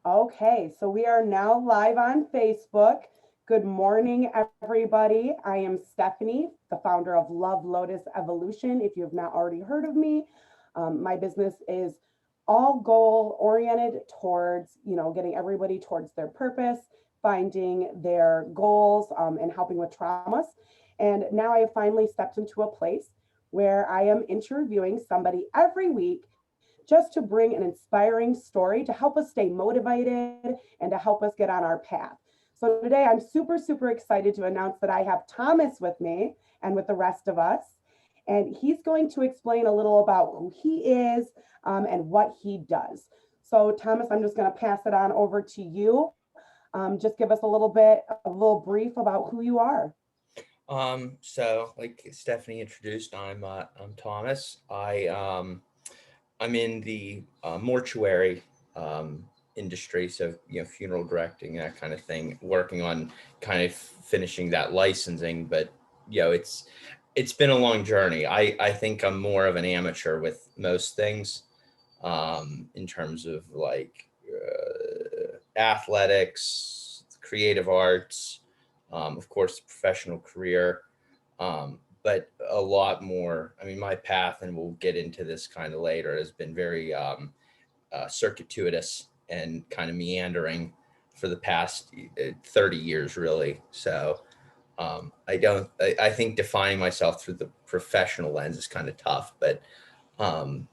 Okay, so we are now live on Facebook. Good morning, everybody. I am Stephanie, the founder of Love Lotus Evolution. If you have not already heard of me, my business is all goal oriented towards, getting everybody towards their purpose, finding their goals, and helping with traumas. And now I have finally stepped into a place where I am interviewing somebody every week just to bring an inspiring story to help us stay motivated and to help us get on our path. So today I'm super excited to announce that I have Thomas with me and with the rest of us. And he's going to explain a little about who he is and what he does. So, Thomas, I'm just going to pass it on over to you. Just give us a little brief about who you are. So like Stephanie introduced, I'm Thomas. I'm in the mortuary industry, so funeral directing, that kind of thing. Working on kind of finishing that licensing, but it's been a long journey. I think I'm more of an amateur with most things, in terms of like athletics, creative arts, of course, professional career, but a lot more. I mean, my path, and we'll get into this kind of later, has been very circuitous and kind of meandering for the past 30 years, really. So I don't, I think defining myself through the professional lens is kind of tough, but um,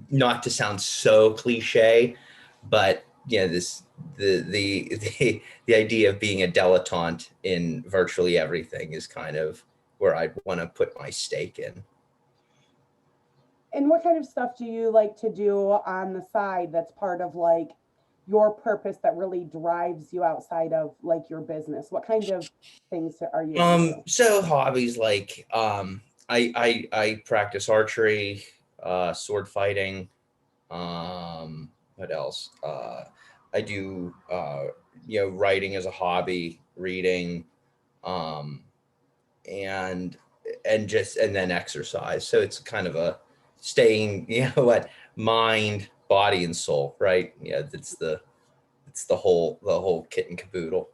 not to sound so cliche, but this the idea of being a dilettante in virtually everything is kind of where I'd want to put my stake in. And what kind of stuff do you like to do on the side that's part of like your purpose that really drives you outside of like your business? What kind of things are you into? So hobbies like I practice archery, sword fighting. What else? I do writing as a hobby, reading, um, and and then exercise. So it's kind of a staying, mind, body, and soul, right? Yeah, it's the whole kit and caboodle.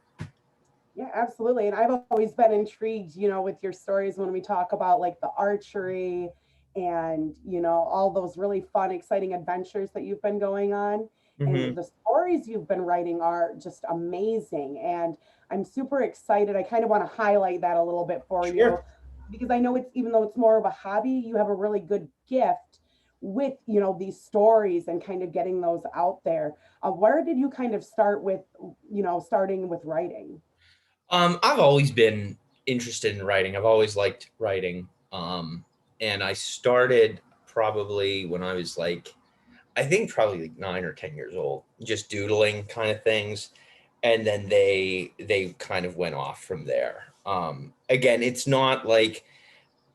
Yeah, absolutely. And I've always been intrigued, with your stories when we talk about like the archery and, all those really fun, exciting adventures that you've been going on. And Hmm. the stories you've been writing are just amazing. And I'm super excited. I kind of want to highlight that a little bit for you Sure. because I know it's, even though it's more of a hobby, you have a really good gift with, these stories and kind of getting those out there. Where did you kind of start with, starting with writing? I've always been interested in writing. I've always liked writing. And I started probably when I was like, I think probably like 9 or 10 years old, just doodling kind of things. And then they kind of went off from there. Again, it's not like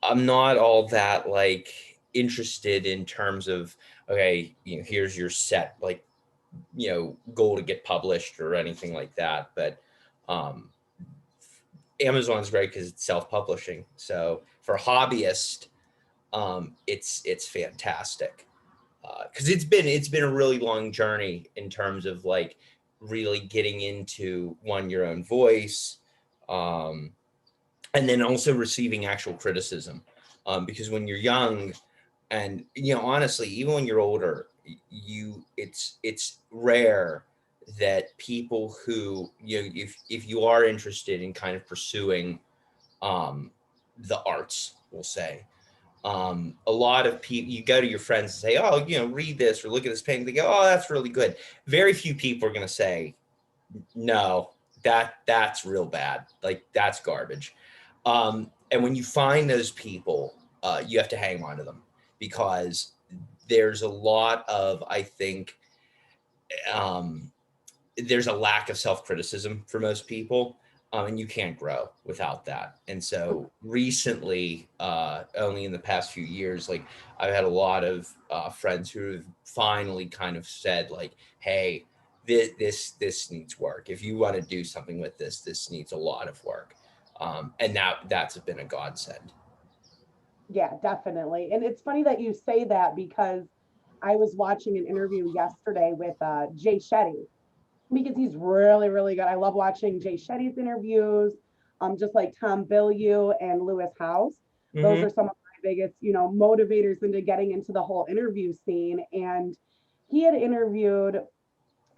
I'm not all that like interested in terms of, okay, here's your set like goal to get published or anything like that. But um, Amazon's great because it's self-publishing. So for hobbyists, it's fantastic because it's been a really long journey in terms of like really getting into one your own voice, um, and then also receiving actual criticism. Because when you're young, and honestly, even when you're older, it's rare that people who if you are interested in kind of pursuing um, the arts, we'll say. A lot of people, you go to your friends and say, "Oh, read this or look at this painting." They go, "Oh, that's really good." Very few people are going to say, "No, that's real bad. Like that's garbage." And when you find those people, you have to hang on to them because there's a lot of, I think, um, there's a lack of self criticism for most people, and you can't grow without that. And so recently, only in the past few years, like I've had a lot of friends who have finally kind of said, like, "Hey, this needs work. If you want to do something with this needs a lot of work." And that's been a godsend. Yeah, definitely. And it's funny that you say that because I was watching an interview yesterday with Jay Shetty. because he's really, really good. I love watching Jay Shetty's interviews, just like Tom Bilyeu and Lewis House. Those are Hmm. some of my biggest, motivators into getting into the whole interview scene. And he had interviewed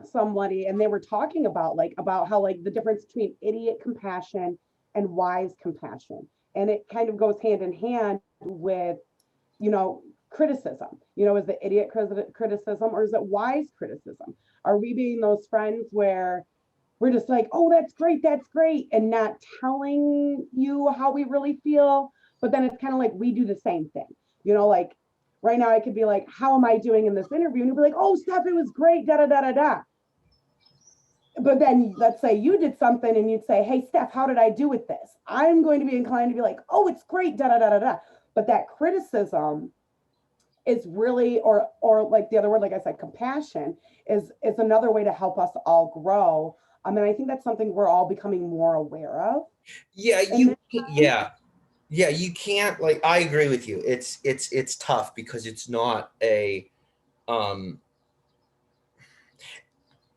somebody, and they were talking about how like the difference between idiot compassion and wise compassion. And it kind of goes hand in hand with, criticism. Is it idiot criticism or is it wise criticism? Are we being those friends where we're just like, oh, that's great, and not telling you how we really feel? But then it's kind of like we do the same thing. Like right now I could be like, how am I doing in this interview? And you'll be like, oh, Steph, it was great, da da da da da. But then let's say you did something and you'd say, hey, Steph, how did I do with this? I'm going to be inclined to be like, oh, it's great, da da da da da. But that criticism is really, or like the other word, like I said, compassion is another way to help us all grow. And I think that's something we're all becoming more aware of Yeah, in this time. yeah, you can't, like, I agree with you. It's tough because it's not a um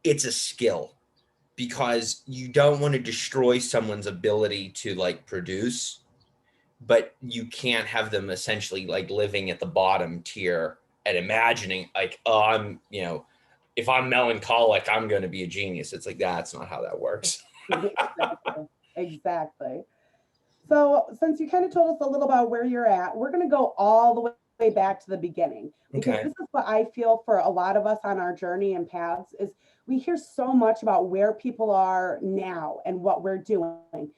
it's a skill, because you don't want to destroy someone's ability to like produce, but you can't have them essentially like living at the bottom tier and imagining like, oh, if I'm melancholic, I'm going to be a genius. It's like, that's not how that works. Exactly. Exactly. So, since you kind of told us a little about where you're at, we're going to go all the way back to the beginning, because Okay. this is what I feel for a lot of us on our journey and paths is we hear so much about where people are now and what we're doing,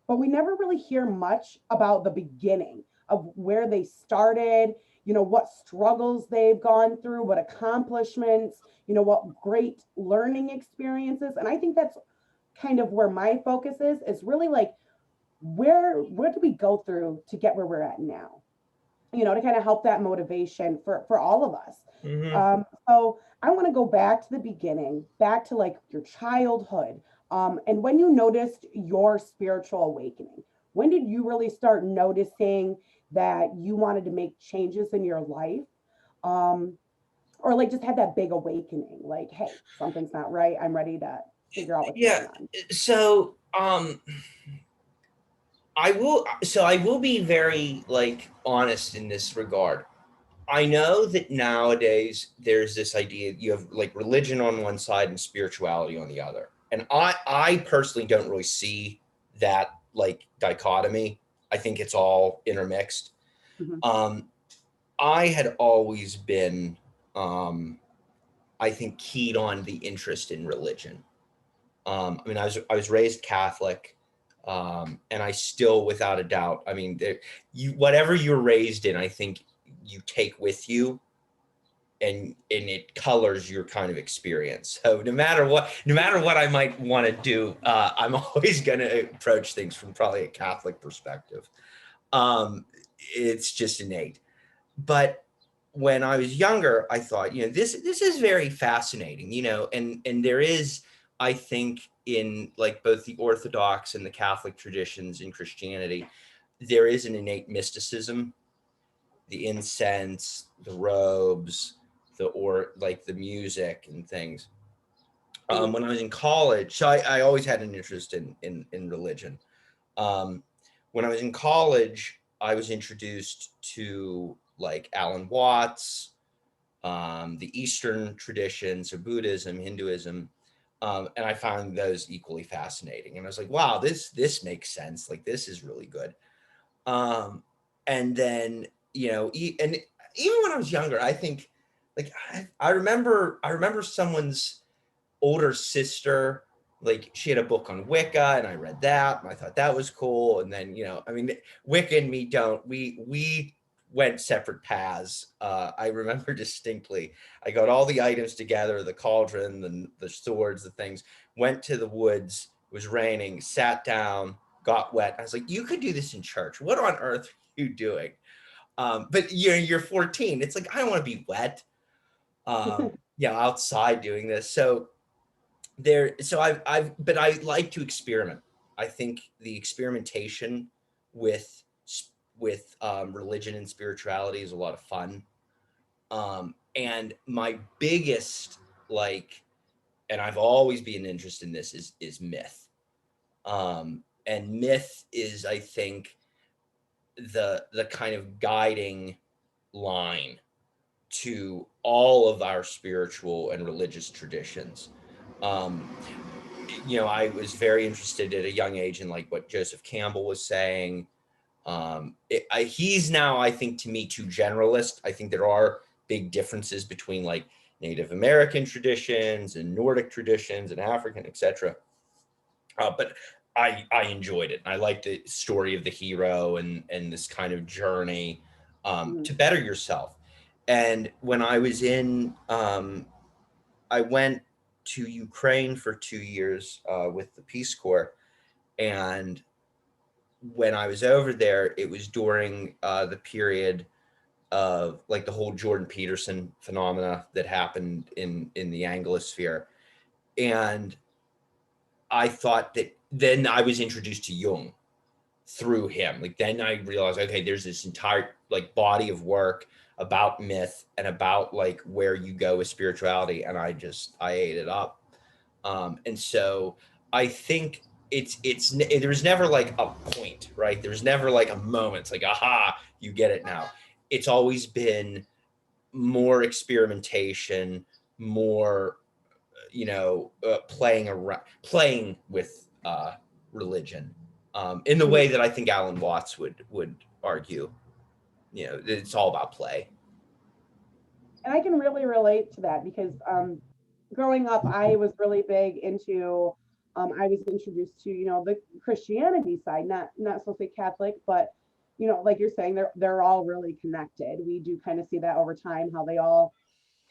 but we never really hear much about the beginning of where they started, what struggles they've gone through, what accomplishments, what great learning experiences. And I think that's kind of where my focus is really like where do we go through to get where we're at now, to kind of help that motivation for all of us. Hmm. So I want to go back to the beginning, back to like your childhood, and when you noticed your spiritual awakening. When did you really start noticing that you wanted to make changes in your life, um, or like just had that big awakening, like, hey, something's not right, I'm ready to figure out what's Yeah. going on? So, I will be very like honest in this regard. I know that nowadays there's this idea you have like religion on one side and spirituality on the other. And I personally don't really see that like dichotomy. I think it's all intermixed. Mhm. Um, I had always been, I think, keyed on the interest in religion. I was raised Catholic, and I still, without a doubt, I mean, you whatever you're raised in, I think you take with you, and it colors your kind of experience. So no matter what I might want to do, I'm always going to approach things from probably a Catholic perspective. It's just innate. But when I was younger, I thought, this is very fascinating, and there is, I think, in like both the Orthodox and the Catholic traditions in Christianity, there is an innate mysticism, the incense, the robes, or like the music and things. When I was in college, so I always had an interest in religion. Um, when I was in college, I was introduced to like Alan Watts, the Eastern traditions of Buddhism, Hinduism, and I found those equally fascinating. And I was like, wow, this makes sense. Like this is really good. Um, and then and even when I was younger, I think like I remember someone's older sister, like she had a book on Wicca, and I read that, and I thought that was cool. And then I mean, Wicca and me don't we went separate paths. I remember distinctly. I got all the items together, the cauldron, the swords, the things. Went to the woods. It was raining. Sat down. Got wet. I was like, you could do this in church. What on earth are you doing? But you're 14. It's like I don't want to be wet. Outside doing this. But I like to experiment. I think the experimentation with religion and spirituality is a lot of fun. And my biggest like and I've always been interested in this, is myth. And myth is, I think, the kind of guiding line to all of our spiritual and religious traditions. Um, I was very interested at a young age in like what Joseph Campbell was saying. He's now, I think, to me, too generalist. I think there are big differences between like Native American traditions and Nordic traditions and African, etc. But I enjoyed it. I liked the story of the hero and this kind of journey to better yourself. And when I was I went to Ukraine for 2 years with the Peace Corps. And when I was over there, it was during the period of like the whole Jordan Peterson phenomena that happened in the Anglosphere. And I thought that then I was introduced to Jung through him. Like then I realized, okay, there's this entire like body of work about myth and about like where you go with spirituality. And I ate it up. And so I think there's never like a point, right? There's never like a moment. It's like, aha, you get it now. It's always been more experimentation, more, playing with religion in the way that I think Alan Watts would argue. It's all about play. And I can really relate to that because growing up, I was really big into. I was introduced to the Christianity side, not so say Catholic, but like you're saying, they're all really connected. We do kind of see that over time how they all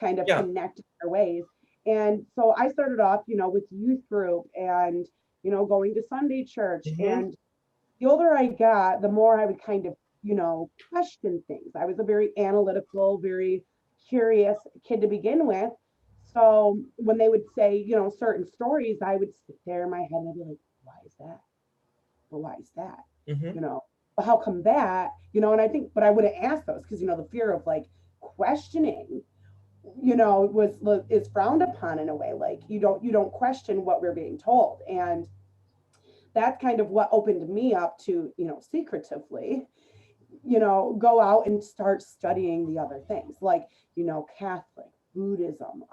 kind of Yeah. connect their ways. And so I started off, with youth group and going to Sunday church. And the older I got, the more I would kind of question things. I was a very analytical, very curious kid to begin with. So when they would say, certain stories, I would sit there in my head and I'd be like, why is that? But why is that? But how come that? And I think, but I wouldn't ask those because, the fear of like questioning, is frowned upon in a way. Like you don't question what we're being told. And that's kind of what opened me up to, secretively, go out and start studying the other things like, Catholic, Buddhism,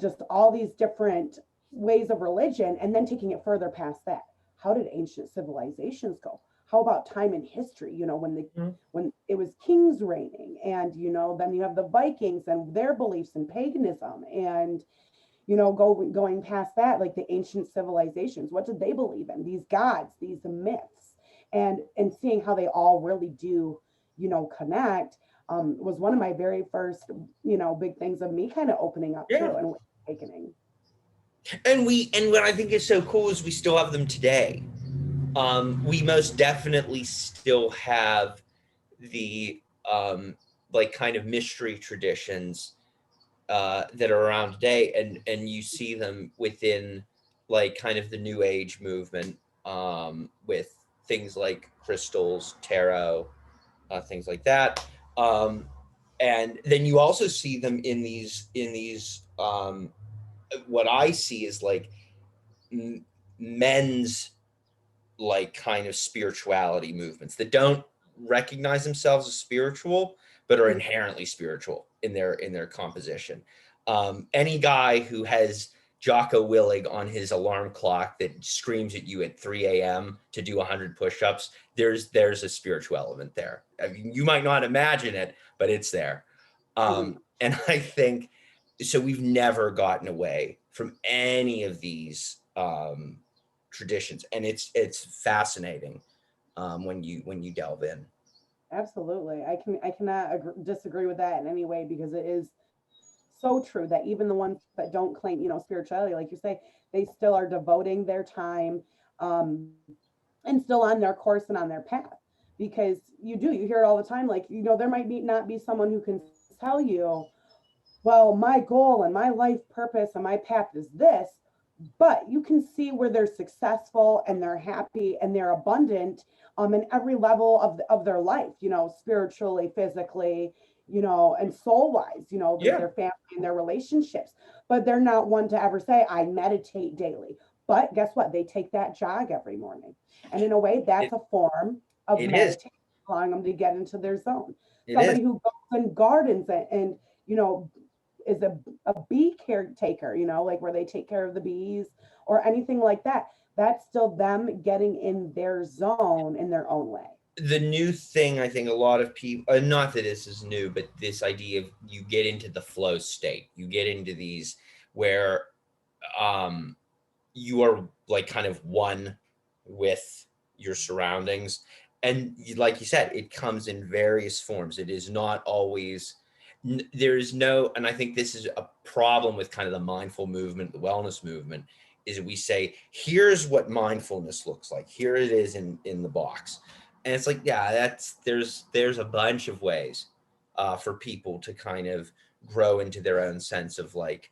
just all these different ways of religion, and then taking it further past that. How did ancient civilizations go? How about time in history? When it was kings reigning, and then you have the Vikings and their beliefs in paganism, and going past that, like the ancient civilizations, what did they believe in? These gods, these myths, and seeing how they all really do, connect, was one of my very first, big things of me kind of opening up to and awakening. And what I think is so cool is we still have them today. We most definitely still have the like kind of mystery traditions that are around today, and you see them within like kind of the New Age movement with things like crystals, tarot, things like that. And then you also see them in these what I see is like men's like kind of spirituality movements that don't recognize themselves as spiritual but are inherently spiritual in their composition. Any guy who has Jocko Willig on his alarm clock that screams at you at 3 a.m. to do 100 push-ups, there's a spiritual element there. I mean, you might not imagine it, but it's there. And I think so. We've never gotten away from any of these traditions, and it's fascinating when you delve in. Absolutely. I cannot disagree with that in any way, because it is so true that even the ones that don't claim, spirituality, like you say, they still are devoting their time, and still on their course and on their path. Because you hear it all the time, like, there might not be someone who can tell you, well, my goal and my life purpose and my path is this, but you can see where they're successful and they're happy and they're abundant in every level of their life, spiritually, physically, you know, and soul wise, you know, Yeah, their family and their relationships. But they're not one to ever say, I meditate daily. But guess what? They take that jog every morning. And in a way, that's it, a form of it is. meditation, allowing them to get into their zone. It is. Somebody who goes and gardens and you know, is a bee caretaker, you know, like where they take care of the bees or anything like that. That's still them getting in their zone in their own way. The new thing, I think a lot of people, not that this is new, but this idea of you get into the flow state, you get into these where um you are like kind of one with your surroundings. And like you said, it comes in various forms. It is not always, there is no, and I think this is a problem with kind of the mindful movement, the wellness movement, is we say, here's what mindfulness looks like. Here it is in the box. And it's like, yeah, there's a bunch of ways for people to kind of grow into their own sense of like,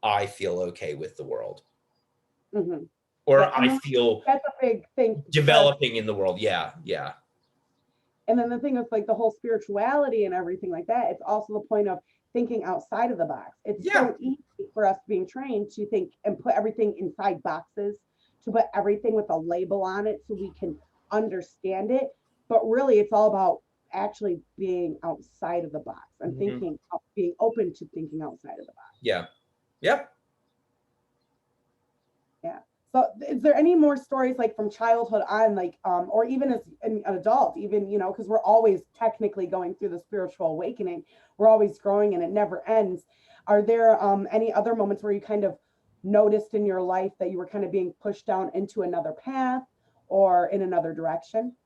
I feel okay with the world, Mm-hmm. or Yeah, and I then feel that's a big thing for us. developing in the world. Yeah, yeah, And then the thing is like the whole spirituality and everything like that, it's also the point of thinking outside of the box. It's yeah. so easy for us being trained to think and put everything inside boxes, to put everything with a label on it so we can understand it. But really, it's all about actually being outside of the box and Hmm. thinking, being open to thinking outside of the box. Yeah, yep. Yeah. So is there any more stories like from childhood on, like, or even as an adult, even, you know, because we're always technically going through the spiritual awakening, we're always growing and it never ends. Are there any other moments where you kind of noticed in your life that you were kind of being pushed down into another path or in another direction?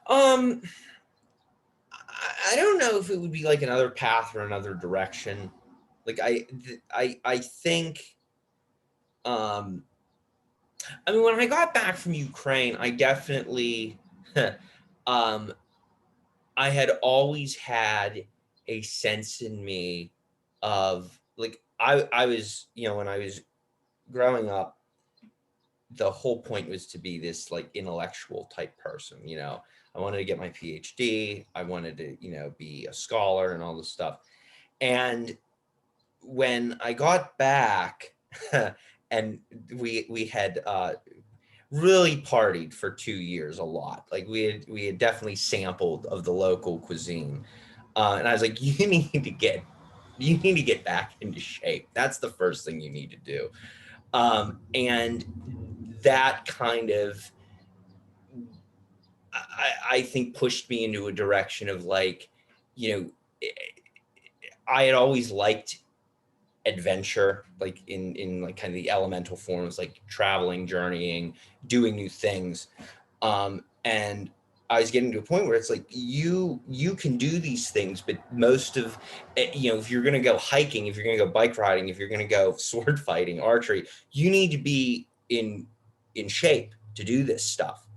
Um, I don't know if it would be like another path or another direction. Like I think, um, I mean, when I got back from Ukraine, I definitely, um, I had always had a sense in me of like, I was, you know, when I was growing up, the whole point was to be this like intellectual type person, you know. I wanted to get my PhD, I wanted to, you know, be a scholar and all this stuff. And when I got back and we had really partied for 2 years a lot. Like we had definitely sampled of the local cuisine. And I was like, you need to get back into shape. That's the first thing you need to do. And that kind of, I think pushed me into a direction of like, you know, I had always liked adventure, like in like kind of the elemental forms, like traveling, journeying, doing new things. And I was getting to a point where it's like you can do these things, but most of you know, if you're going to go hiking, if you're going to go bike riding, if you're going to go sword fighting, archery, you need to be in shape to do this stuff.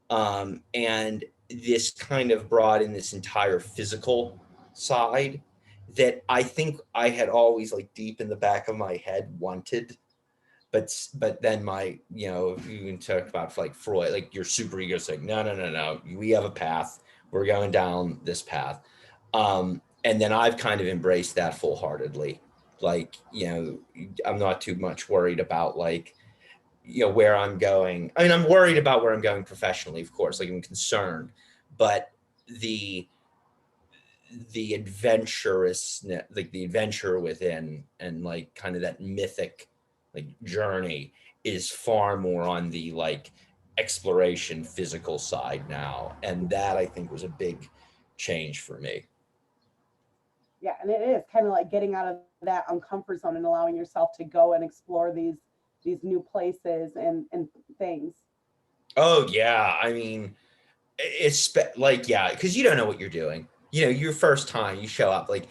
And this kind of brought in this entire physical side that I think I had always like deep in the back of my head wanted, but then my, you know, if you can talk about like Freud, like your super ego saying, no, no, no, no, we have a path, we're going down this path. And then I've kind of embraced that full heartedly. Like, you know, I'm not too much worried about like, you know, where I'm going. I mean, I'm worried about where I'm going professionally, of course, like I'm concerned, but the adventurous, like the adventure within, and like kind of that mythic like journey is far more on the like exploration physical side now. And that I think was a big change for me. Yeah, and it is kind of like getting out of that uncomfort zone and allowing yourself to go and explore these new places and things. Oh yeah, I mean, it's like, yeah, because you don't know what you're doing. You know, your first time you show up, like,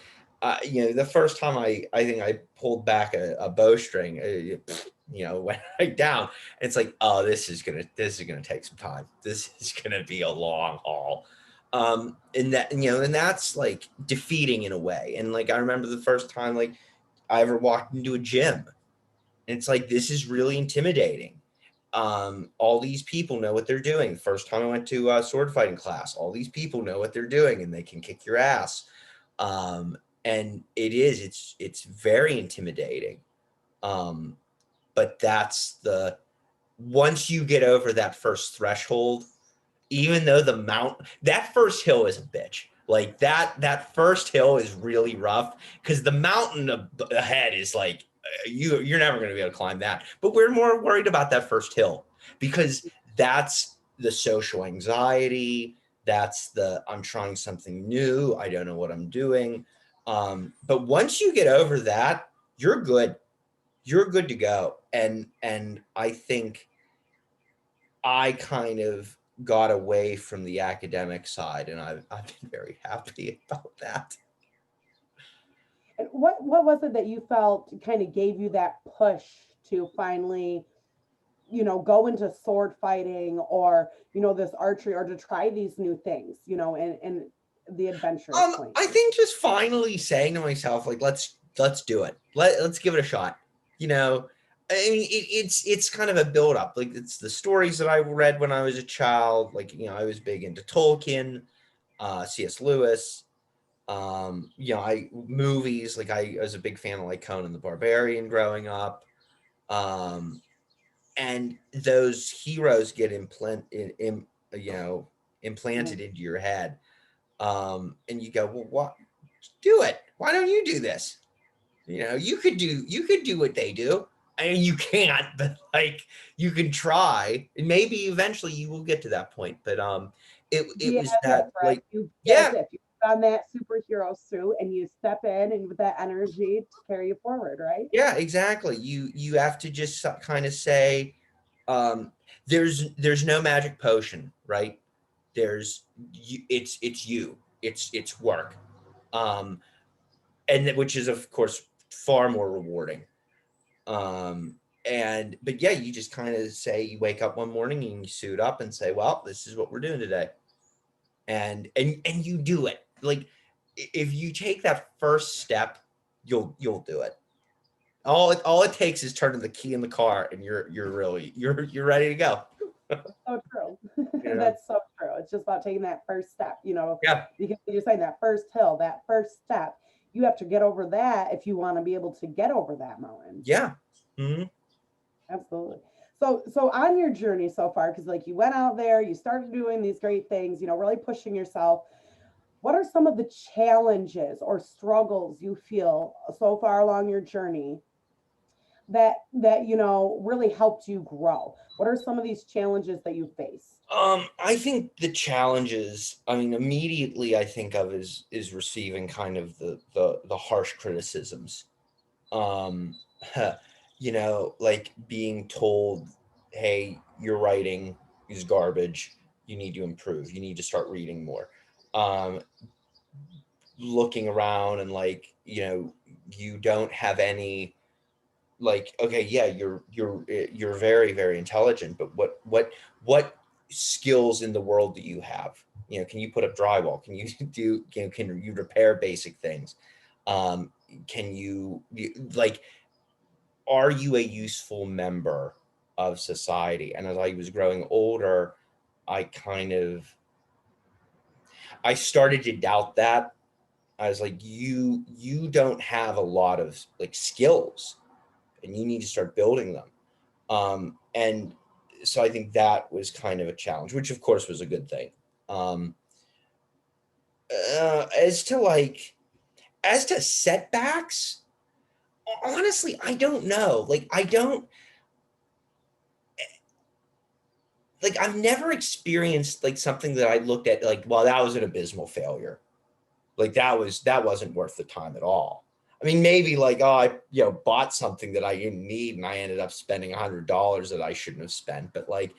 you know, the first time I think I pulled back a bowstring, you know, went right down. And it's like, oh, this is gonna take some time. This is gonna be a long haul. And that, you know, and that's like defeating in a way. And like I remember the first time like I ever walked into a gym, and it's like this is really intimidating. All these people know what they're doing. The first time I went to a sword fighting class, all these people know what they're doing and they can kick your ass. And it's very intimidating. Um, but once you get over that first threshold, even though that first hill is a bitch. Like that first hill is really rough because the mountain ahead is like you're never going to be able to climb that. But we're more worried about that first hill because that's the social anxiety. That's I'm trying something new. I don't know what I'm doing. But once you get over that, you're good. You're good to go. And I think I kind of got away from the academic side, and I've been very happy about that. And what was it that you felt kind of gave you that push to finally, go into sword fighting or, this archery or to try these new things, and the adventurous point? I think just finally saying to myself, like, let's do it. Let's give it a shot. I mean, it's kind of a build up. Like it's the stories that I read when I was a child. Like, I was big into Tolkien, C.S. Lewis. Movies, like I was a big fan of like Conan the Barbarian growing up. And those heroes get implanted into your head. And you go, well, what? Do it. Why don't you do this? You could do what they do. I mean, you can't, but like you can try, and maybe eventually you will get to that point. But it was that like, as yeah, if you put on that superhero suit and you step in and with that energy to carry you forward, right? yeah, exactly. You have to just kind of say, um, there's no magic potion, right? It's you. It's work. Um, which is of course far more rewarding. But yeah, you just kind of say, you wake up one morning and you suit up and say, well, this is what we're doing today. And you do it. Like if you take that first step, you'll do it. All it takes is turning the key in the car and you're ready to go. So true. That's so true. It's just about taking that first step, Yeah. because you're saying that first hill, that first step, you have to get over that if you want to be able to get over that mountain. Yeah. Mm-hmm. Absolutely. So on your journey so far, because like you went out there, you started doing these great things, really pushing yourself. What are some of the challenges or struggles you feel so far along your journey that really helped you grow? What are some of these challenges that you face? I think the challenges, I mean, immediately I think of is receiving kind of the harsh criticisms. Um, like being told, hey, your writing is garbage. You need to improve. You need to start reading more. Um, Looking around and like, you don't have any, like, okay, yeah, you're very, very intelligent, but what skills in the world do you have? Can you put up drywall? Can you can you repair basic things? Can like, are you a useful member of society? And as I was growing older, I started to doubt that. I was like, you don't have a lot of like skills and you need to start building them. And so I think that was kind of a challenge, which of course was a good thing. Um, as to setbacks, honestly, I don't know. I've never experienced like something that I looked at like, well, that was an abysmal failure. Like that wasn't worth the time at all. I mean, maybe like, oh, I bought something that I didn't need and I ended up spending $100 that I shouldn't have spent. But like,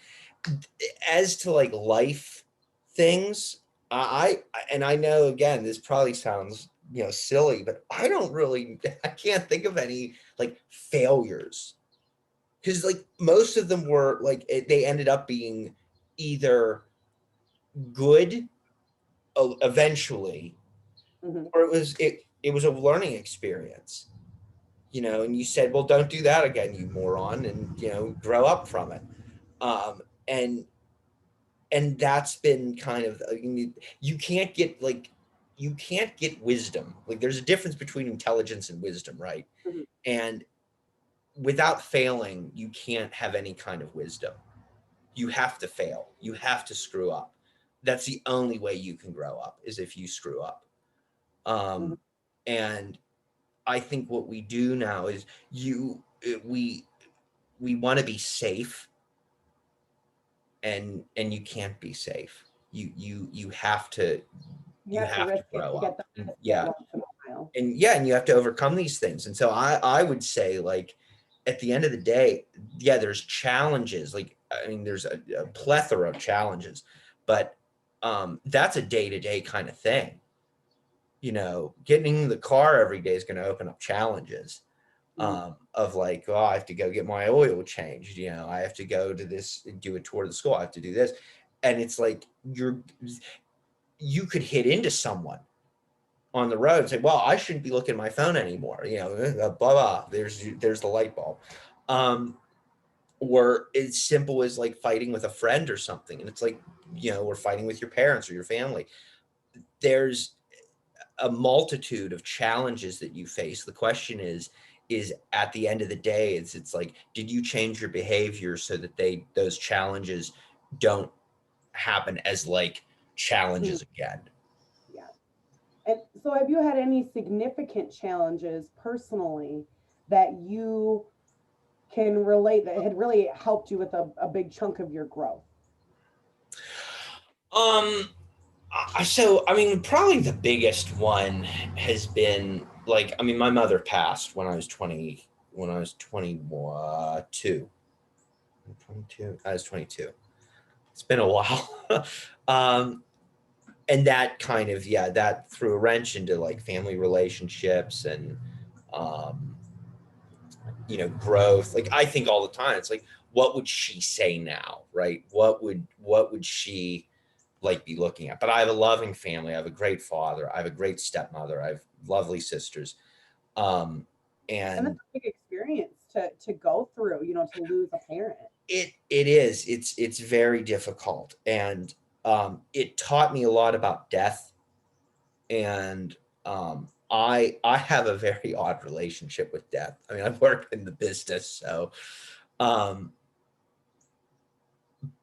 as to like life things, I know again, this probably sounds silly, but I can't think of any like failures, because like most of them were like they ended up being either good eventually, Mm-hmm. or it was a learning experience, and you said, well, don't do that again, you moron, and grow up from it. um and and that's been kind of, you can't get like you can't get wisdom. Like there's a difference between intelligence and wisdom, right? Mhm. And without failing, you can't have any kind of wisdom. You have to fail. You have to screw up. That's the only way you can grow up, is if you screw up. Mhm. And I think what we do now is we want to be safe, and you can't be safe. You have to You you have to have to risk it grow to get up. the And biscuit yeah, once in a while. and yeah, and you have to overcome these things. And so I would say, like, at the end of the day, yeah, there's challenges. Like, I mean, there's a plethora of challenges, but that's a day-to-day kind of thing. Getting in the car every day is going to open up challenges, Mhm. of like, oh, I have to go get my oil changed. I have to go to this, do a tour of the school. I have to do this. And it's like, you could hit into someone on the road and say, well, I shouldn't be looking at my phone anymore. Blah, blah, there's the light bulb. Or it's simple as like fighting with a friend or something. And it's like, we're fighting with your parents or your family. There's a multitude of challenges that you face. The question is at the end of the day, it's like, did you change your behavior so that those challenges don't happen as like Mhm. challenges again? Yeah. And so, have you had any significant challenges personally that you can relate that had really helped you with a big chunk of your growth? Um, so I mean, probably the biggest one has been like, I mean, my mother passed when I was 20, when I was 22. 22. I was 22. It's been a while. um, and that kind of, yeah, that threw a wrench into like family relationships and, um, growth. Like I think all the time, it's like, what would she say now? Right. What would she like be looking at? But I have a loving family. I have a great father. I have a great stepmother. I have lovely sisters. Um, And that's and a big experience to go through, to lose a parent. it is, it's very difficult. And, it taught me a lot about death. And I have a very odd relationship with death. I mean, I've worked in the business, so um,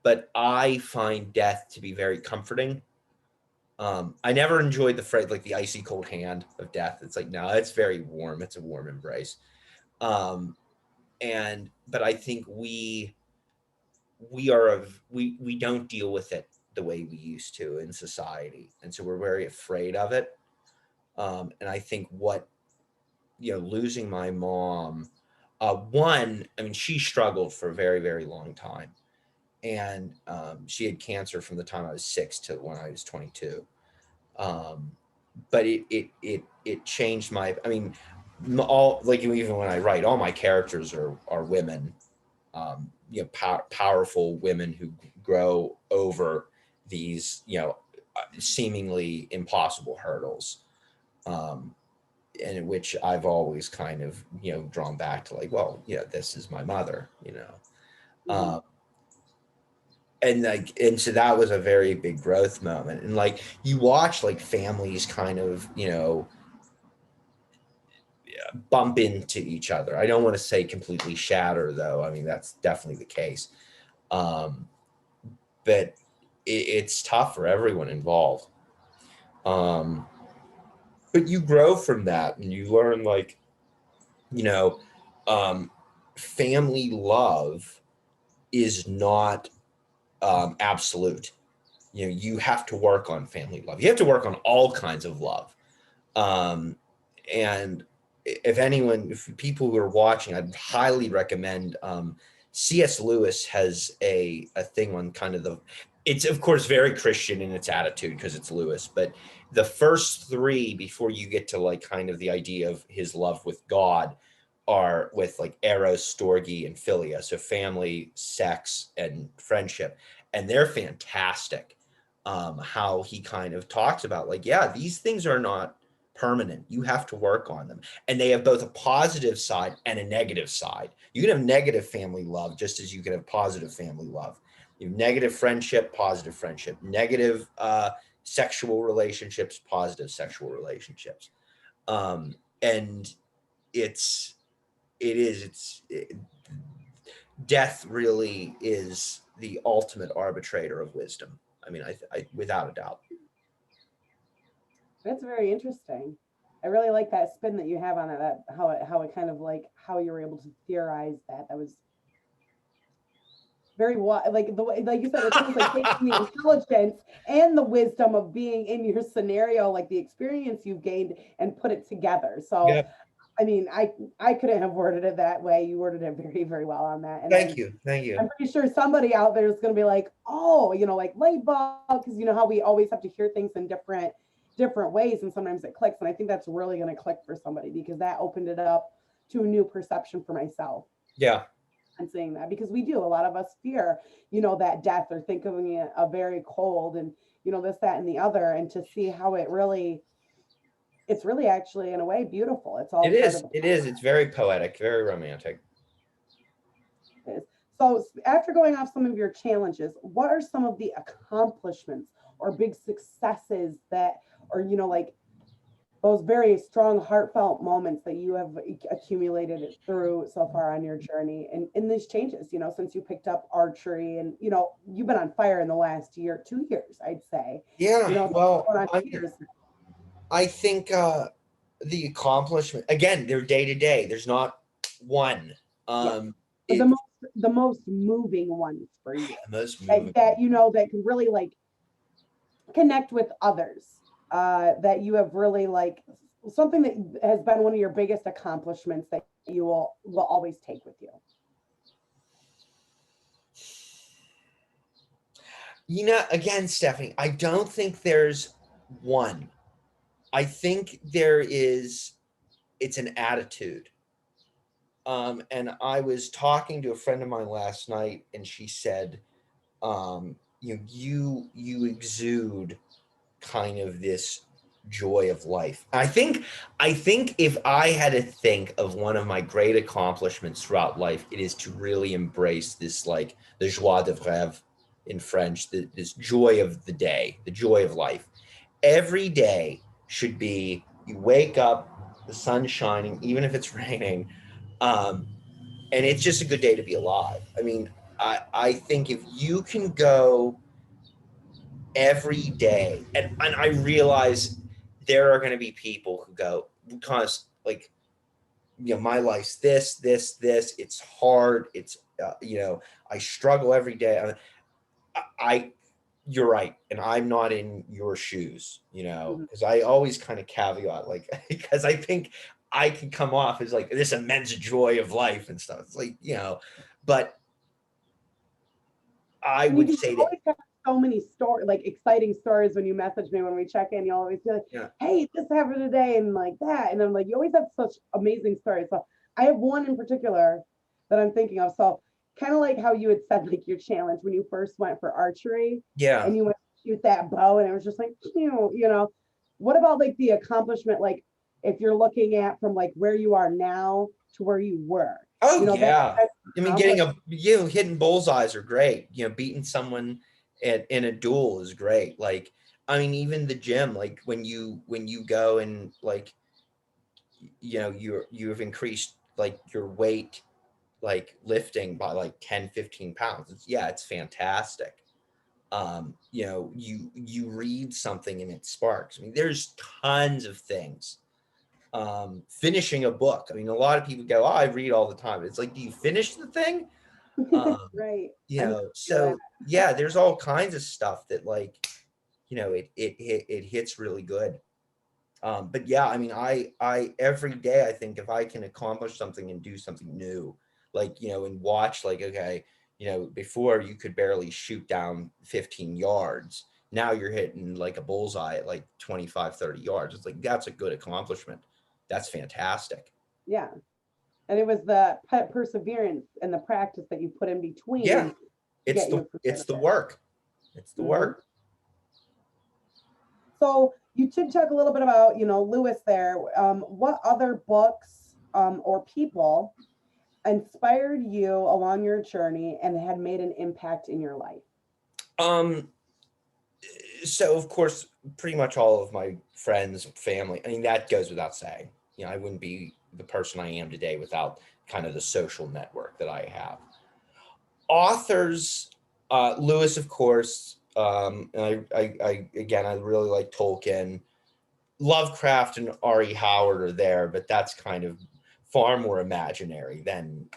but I find death to be very comforting. I never enjoyed the phrase like the icy cold hand of death. It's like, no, it's very warm. It's a warm embrace. Um, and but I think we don't deal with it the way we used to in society, and so we're very afraid of it. And I think losing my mom, one, I mean, she struggled for a very, very long time. And she had cancer from the time I was 6 to when I was 22. Um, but it changed I mean, all, like, even when I write, all my characters are women, powerful women who grow over these, seemingly impossible hurdles. Um, and in which I've always kind of, drawn back to like, well, this is my mother. Mhm. Um, and so that was a very big growth moment. And like, you watch like families kind of, bump into each other. I don't want to say completely shatter though. I mean, that's definitely the case. Um, but it's tough for everyone involved. Um, but you grow from that and you learn like, you know, um, family love is not absolute. You have to work on family love. You have to work on all kinds of love. Um, and if people who are watching, I'd highly recommend. C.S. Lewis has a thing on kind of it's of course very Christian in its attitude because it's Lewis, but the first three before you get to like kind of the idea of his love with God are with like eros, storge, and philia, so family, sex, and friendship, and they're fantastic. How he kind of talks about like, yeah, these things are not permanent. You have to work on them, and they have both a positive side and a negative side. You can have negative family love just as you can have positive family love. You have negative friendship, positive friendship, negative sexual relationships, positive sexual relationships. And death really is the ultimate arbitrator of wisdom. I mean, I without a doubt. That's very interesting. I really like that spin that you have on it. That how it kind of like how you were able to theorize that. That was very like the way, like you said, it's almost like taking the intelligence and the wisdom of being in your scenario, like the experience you've gained, and put it together. So Yep. I mean, I couldn't have worded it that way. You worded it very, very well on that. And Thank you. Thank you. I'm pretty sure somebody out there is going to be like, oh, like light bulb, because you know how we always have to hear things in different ways, and sometimes it clicks. And I think that's really going to click for somebody, because that opened it up to a new perception for myself. Yeah. And saying that, because we do, a lot of us fear, that death, or think of it a very cold, and this, that, and the other, and to see how it's really actually in a way beautiful. It's all It is. It is. It's very poetic, very romantic. So after going off some of your challenges, what are some of the accomplishments or big successes that, or like those very strong, heartfelt moments that you have accumulated through so far on your journey, and in these changes, since you picked up archery, and you've been on fire in the last 2 years, I'd say. Yeah. Well, years. I think the accomplishment, again, they're day to day. There's not one. The most moving ones for you. Most moving. That that can really like connect with others. That you have really like something that has been one of your biggest accomplishments that you will always take with you. Again, Stephanie, I don't think there's one. I think it's an attitude. And I was talking to a friend of mine last night, and she said, you exude kind of this joy of life. I think if I had to think of one of my great accomplishments throughout life, it is to really embrace this, like the joie de vivre in French, this joy of the day, the joy of life. Every day should be, you wake up, the sun's shining, even if it's raining, and it's just a good day to be alive. I mean, I think if you can go every day, and I realize there are going to be people who go, because like, my life's this, it's hard. It's, I struggle every day. You're right. And I'm not in your shoes, because I always kind of caveat, like, because I think I can come off as like this immense joy of life and stuff. It's like, but I would say that so many stories, like exciting stories, when you message me when we check in. You always be like, hey, this happened today, and like that. And I'm like, you always have such amazing stories. So I have one in particular that I'm thinking of. So kind of like how you had said, like your challenge when you first went for archery. Yeah. And you went to shoot that bow, and it was just like, what about like the accomplishment? Like if you're looking at from like where you are now to where you were. Oh, yeah. I mean, hitting bullseyes are great. Beating someone in a duel is great. Like, I mean, even the gym, like when you go and like, you've increased like your weight, like lifting by like 10, 15 pounds. It's fantastic. You read something and it sparks. I mean, there's tons of things. Finishing a book. I mean, a lot of people go, oh, I read all the time. It's like, do you finish the thing? Right. So yeah, there's all kinds of stuff that like, it hits really good. But yeah, I mean, I every day, I think if I can accomplish something and do something new, like, and watch, like, okay, before you could barely shoot down 15 yards. Now you're hitting like a bullseye at like 25, 30 yards. It's like, that's a good accomplishment. That's fantastic. Yeah. And it was the perseverance and the practice that you put in between. Yeah. It's the work. It's the work. So you did talk a little bit about, Lewis there. What other books or people inspired you along your journey and had made an impact in your life? So of course, pretty much all of my friends, family, I mean, that goes without saying. You know, I wouldn't be the person I am today without kind of the social network that I have. Authors, Lewis, of course. And I again, I really like Tolkien. Lovecraft and R.E. Howard are there, but that's kind of far more imaginary than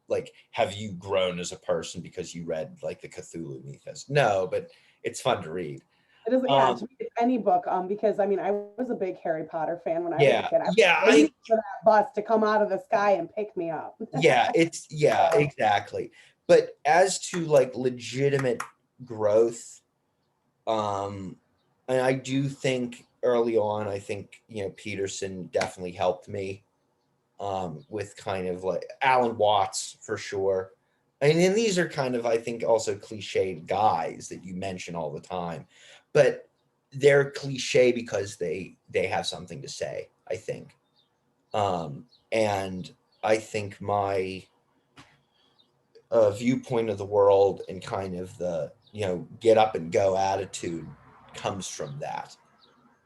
like, have you grown as a person because you read like the Cthulhu mythos? No, but it's fun to read. It is, yeah, Um, to me, it's any book, because I mean, I was a big Harry Potter fan when I was a yeah, kid. I was yeah, waiting for that bus to come out of the sky and pick me up. yeah, So, exactly. But as to like legitimate growth, um, and I do think early on, I think, you know, Peterson definitely helped me with kind of like Alan Watts for sure. And these are kind of, I think, also cliched guys that you mention all the time, but they're cliche because they have something to say, I think. And I think my viewpoint of the world and kind of the, you know, get up and go attitude comes from that.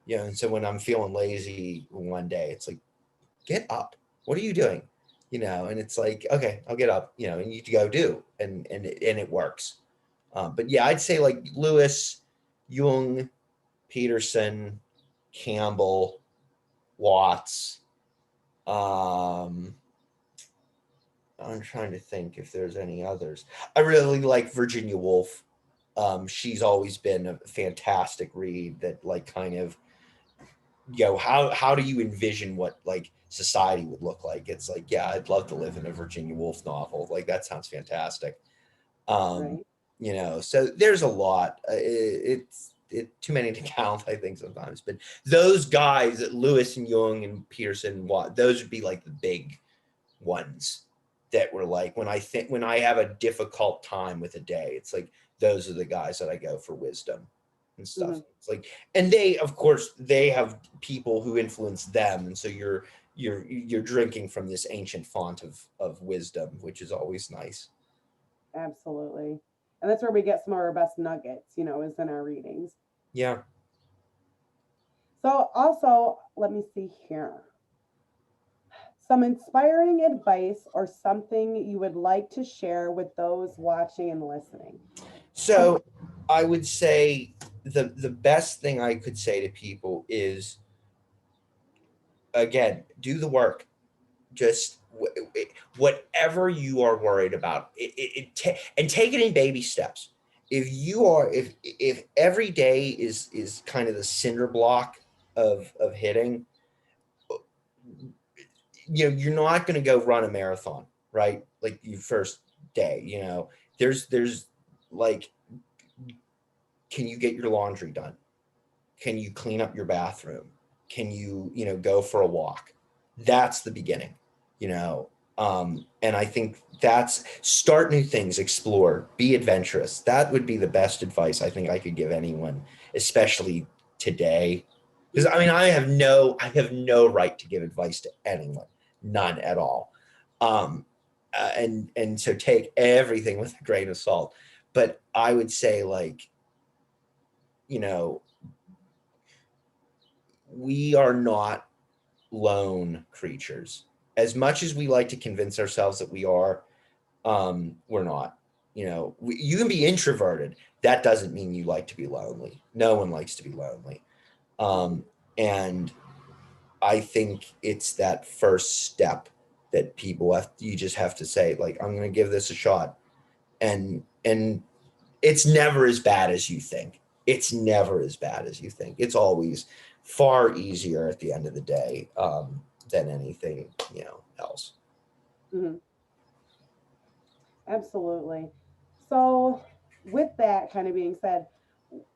You know, and so when I'm feeling lazy one day, it's like, get up. What are you doing? You know, and it's like, okay, I'll get up, you know, and you go do, and it works. But yeah, I'd say like Lewis, Jung, Peterson, Campbell, Watts. Um, I'm trying to think if there's any others. I really like Virginia Woolf. She's always been a fantastic read that like kind of, you know, how do you envision what like society would look like? It's like, yeah, I'd love to live in a Virginia Woolf novel. Like that sounds fantastic. Um, right. you know, so there's a lot. It's too many to count, I think sometimes. But those guys, Lewis and Jung and Peterson, those would be like the big ones that were like when I have a difficult time with a day, it's like those are the guys that I go for wisdom and stuff. Hmm. It's like, and they, of course, they have people who influence them, and so you're drinking from this ancient font of wisdom, which is always nice. Absolutely. And that's where we get some of our best nuggets, is in our readings. Yeah. So, also, let me see here. Some inspiring advice or something you would like to share with those watching and listening. So I would say the best thing I could say to people is, again, do the work. Just whatever you are worried about, and take it in baby steps. If every day is kind of the cinder block of hitting, you know, you're not going to go run a marathon, right? Like your first day, you know, there's like, can you get your laundry done? Can you clean up your bathroom? Can you, you know, go for a walk? That's the beginning, you know. And I think that's, start new things, explore, be adventurous. That would be the best advice I think I could give anyone, especially today. Because I mean, I have no right to give advice to anyone, none at all. And so take everything with a grain of salt. But I would say, like, you know, we are not lone creatures. As much as we like to convince ourselves that we are, we're not. You know, you can be introverted. That doesn't mean you like to be lonely. No one likes to be lonely. Mhm. And I think it's that first step that people have. You just have to say, like, I'm going to give this a shot, and it's never as bad as you think. It's never as bad as you think. It's always far easier at the end of the day, than anything, you know, else. Mhm. Absolutely. So, with that kind of being said,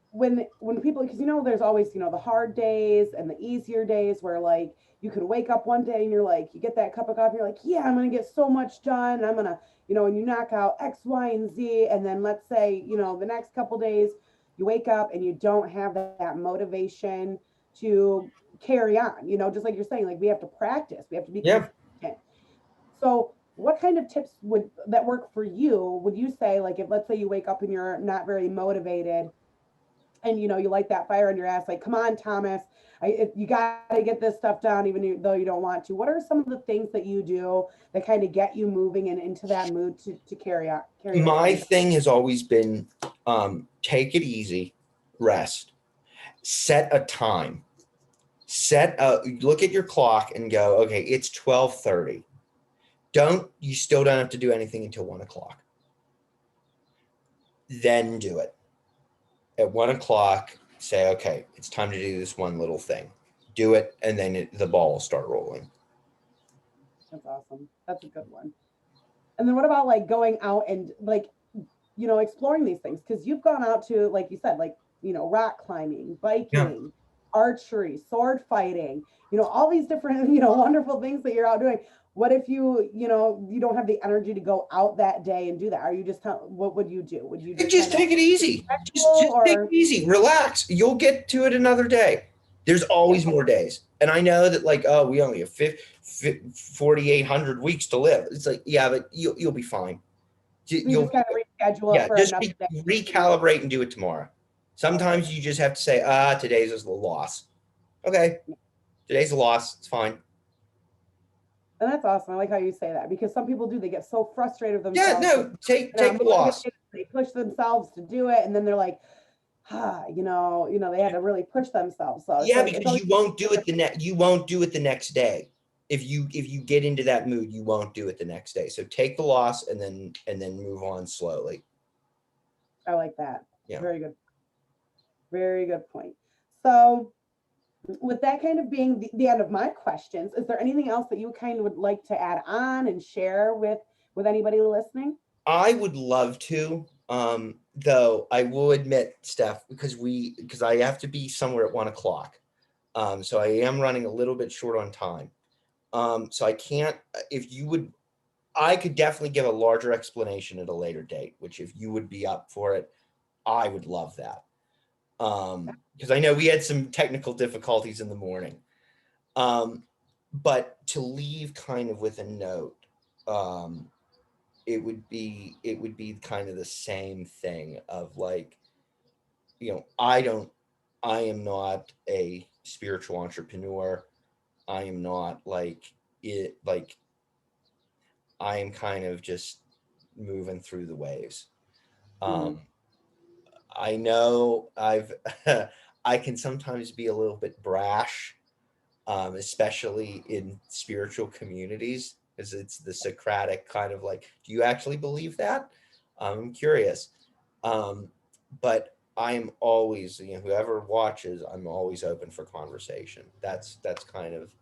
when people, because there's always the hard days and the easier days where like you could wake up one day and you're like you get that cup of coffee, you're like, yeah, I'm gonna get so much done, and I'm gonna and you knock out X, Y, and Z, and then let's say the next couple days you wake up and you don't have that motivation to carry on. Just like you're saying, like we have to practice, we have to be Yeah. consistent. So, what kind of tips would that work for you? Would you say, like, if let's say you wake up and you're not very motivated, and you know, you light that fire in your ass, like, come on, Thomas, you got to get this stuff done, even though you don't want to. What are some of the things that you do that kind of get you moving and into that mood to carry this My on? thing has always been take it easy, rest, set a time, look at your clock and go, okay, it's 12:30. You still don't have to do anything until 1 o'clock. Then do it. At 1 o'clock, say, okay, it's time to do this one little thing. Do it, and then the ball will start rolling. That's awesome. That's a good one. And then what about like going out and like, you know, exploring these things? Because you've gone out to, like you said, like, you know, rock climbing, Yeah. biking, archery, sword fighting, you know, all these different, you know, wonderful things that you're out doing. What if you know, you don't have the energy to go out that day and do that? Are you just, what would you do? Would you just Just kind of take it easy. Just take or it easy. Relax. You'll get to it another day. There's always more days. And I know that, like, oh, we only have 4,800 weeks to live. It's like, yeah, but you'll be fine. you You'll just kind of reschedule it for just another day? recalibrate and do it tomorrow. Sometimes you just have to say, today's is a loss. Okay, today's a loss. It's fine. And that's awesome. I like how you say that, because some people do, they get so frustrated with Yeah, themselves. no, take the loss. They push themselves to do it, and then they're like, you know, they had to really push themselves. So Yeah, it's because you won't do it the next day. If you get into that mood, you won't do it the next day. So take the loss and then move on slowly. I like that. Yeah. Very good. Very good point. So with that kind of being the end of my questions, is there anything else that you kind of would like to add on and share with anybody listening? I would love to, though I will admit, Steph, because I have to be somewhere at 1 o'clock. So I am running a little bit short on time. So I can't, I could definitely give a larger explanation at a later date, which if you would be up for it, I would love that. Because I know we had some technical difficulties in the morning. But to leave kind of with a note, it would be kind of the same thing of, like, I am not a spiritual entrepreneur. I am not I am kind of just moving through the waves. I know I can sometimes be a little bit brash, especially in spiritual communities, because it's the Socratic kind of like, do you actually believe that? I'm curious. But I'm always, whoever watches, I'm always open for conversation. That's kind of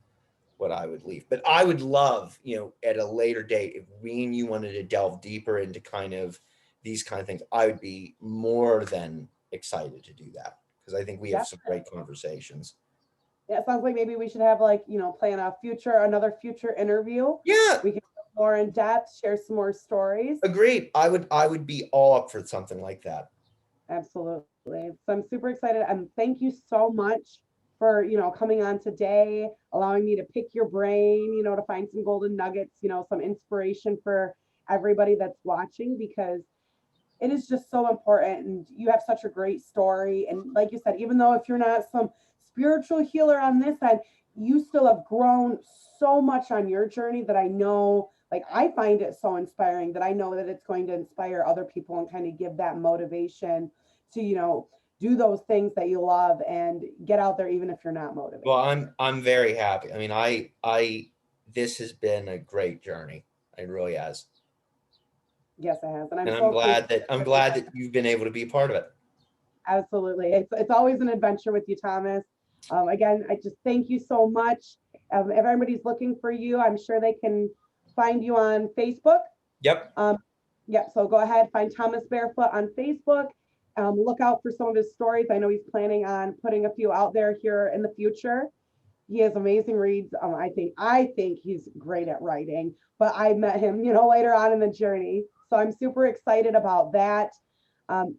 what I would leave. But I would love, at a later date, if we and you wanted to delve deeper into kind of these kind of things, I would be more than excited to do that, because I think we have some great conversations. Yeah, it sounds like maybe we should have, like, plan another future interview. Yeah. We can go more in depth, share some more stories. Agreed. I would be all up for something like that. Absolutely. So I'm super excited. And thank you so much for, coming on today, allowing me to pick your brain, to find some golden nuggets, some inspiration for everybody that's watching, because it is just so important. And you have such a great story. And like you said, even though if you're not some spiritual healer on this end, you still have grown so much on your journey that I know, like, I find it so inspiring that I know that it's going to inspire other people and kind of give that motivation to, do those things that you love and get out there, even if you're not motivated. Well, I'm very happy. I mean, this has been a great journey. It really has. Yes, it has. And I'm glad that you've been able to be a part of it. Absolutely. It's always an adventure with you, Thomas. Again, I just thank you so much. If everybody's looking for you, I'm sure they can find you on Facebook. Yep. Yep. So go ahead, find Thomas Barefoot on Facebook. Look out for some of his stories. I know he's planning on putting a few out there here in the future. He has amazing reads. I think he's great at writing, but I met him, later on in the journey. So I'm super excited about that. And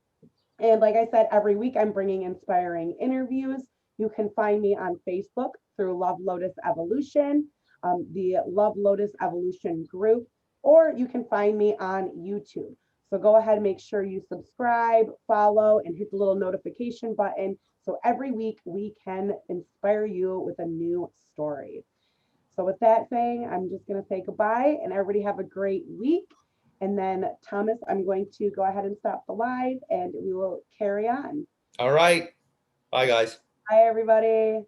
like I said, every week I'm bringing inspiring interviews. You can find me on Facebook through Love Lotus Evolution, the Love Lotus Evolution group, or you can find me on YouTube. So go ahead and make sure you subscribe, follow, and hit the little notification button. So every week we can inspire you with a new story. So with that saying, I'm just going to say goodbye and everybody have a great week. And then Thomas, I'm going to go ahead and stop the live and we will carry on. All right. Bye, guys. Bye, everybody.